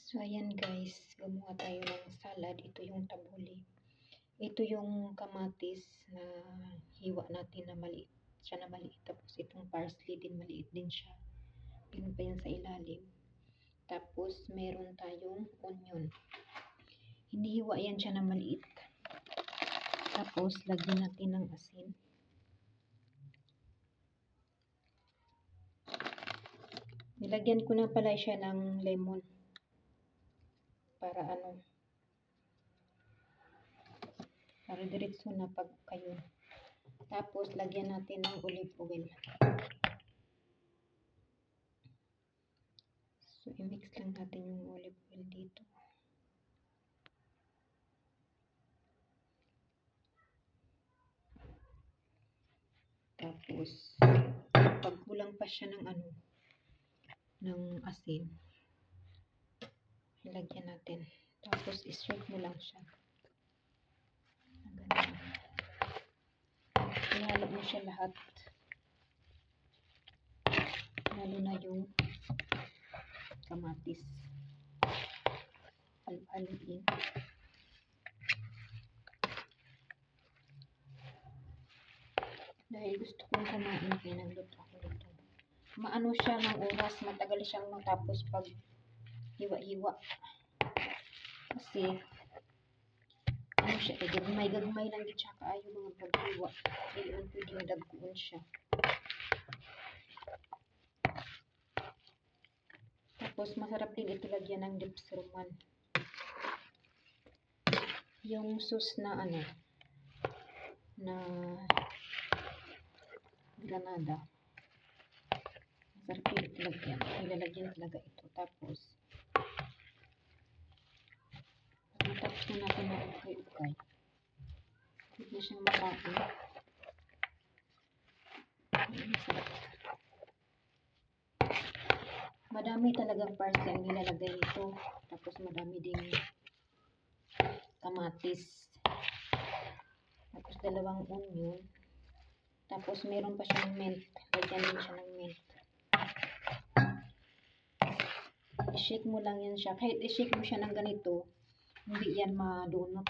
So, ayan guys, gumawa tayo ng salad. Ito yung tabuli. Ito yung kamatis na hiwa natin na maliit. Siya na maliit. Tapos itong parsley din, maliit din siya. Yun pa yan sa ilalim. Tapos meron tayong onion. Hinihiwa yan siya na maliit. Tapos lagyan natin ng asin. Nilagyan ko na pala siya ng lemon. Para para diretso na pag kayo. Tapos lagyan natin ng olive oil. So i-mix lang natin yung olive oil dito. Tapos pag kulang pa siya ng ng asin, ilagyan natin. Tapos i-shake mo lang siya. Ganun. Ihalo mo siya lahat. Lalo na yung kamatis. Halo-haloin. Dahil gusto kong kumain, kaya nagluto ako nito. Maano siya ng oras, matagal siyang matapos pag hiwa-hiwa. Kasi siya, gagmay lang din siya kaayo mga paghiwa. Hindi man pwedeng dagkuon siya. Tapos masarap din ito lagyan ng dipsruman. Yung sauce na na granada. Masarap din ito lagyan. Ilalagyan talaga ito. Tapos matapos na natin na ukay-ukay. Huwag na siyang makain. Madami talagang parsley ang nilalagay nito. Tapos madami ding kamatis. Tapos dalawang onion. Tapos meron pa siyang mint. Lagyan din siya ng mint. I-shake mo lang yan siya. Kahit i-shake mo siya ng ganito, hindi yan madunot.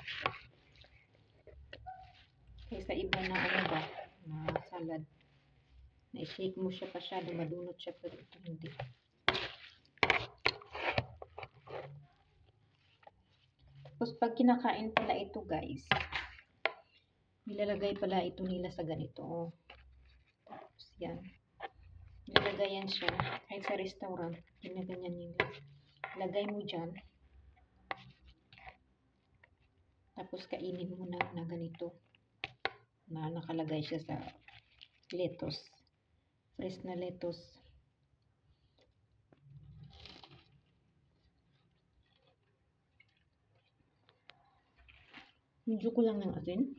Kaysa iba na na salad. Na i-shake mo siya pa siya, madunot siya, pero ito hindi. Tapos pag kinakain pala ito guys, nilalagay pala ito nila sa ganito. Tapos yan. Nilalagay yan siya. Kahit sa restaurant, ginaganyan nila. Lagay mo dyan. Tapos kainin mo na ganito. Na nakalagay siya sa lettuce. Fresh na lettuce. Medyo ko lang ng asin.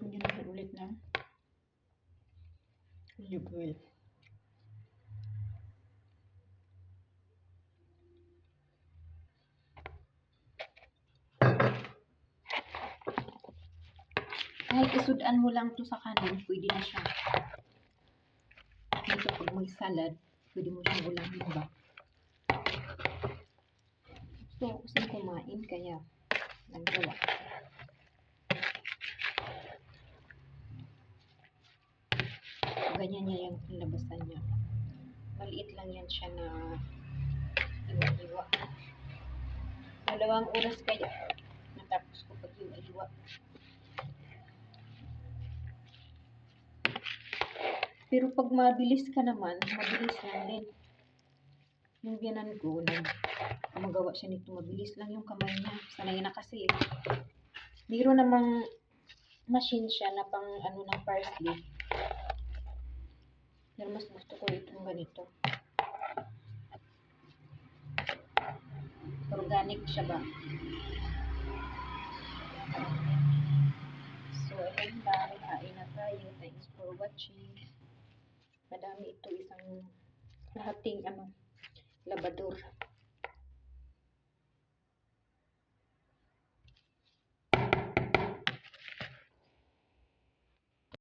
Lagyan natin ulit ng olive oil. Kahit isudan mo lang to sa kanin, pwede na siya. Dito pag may salad, pwede mo siyang ulamin ba? Gusto ko kasi kumain, kaya nagawa. Ganyan niya yung labasan niya. Maliit lang yan siya na hiwa-hiwa. 2 oras kaya natapos ko pag hiwa-hiwa. Pero pag mabilis ka naman, mabilis lang din. Yung biyanan ko, magawa siya nito, mabilis lang yung kamay niya. Sanay na kasi. Meron namang machine siya na pang ng parsley. Pero mas gusto ko itong ganito. Organic siya ba? So, ayun lang. Kain na tayo. Thanks for watching. Madami ito. Isang lahating labador.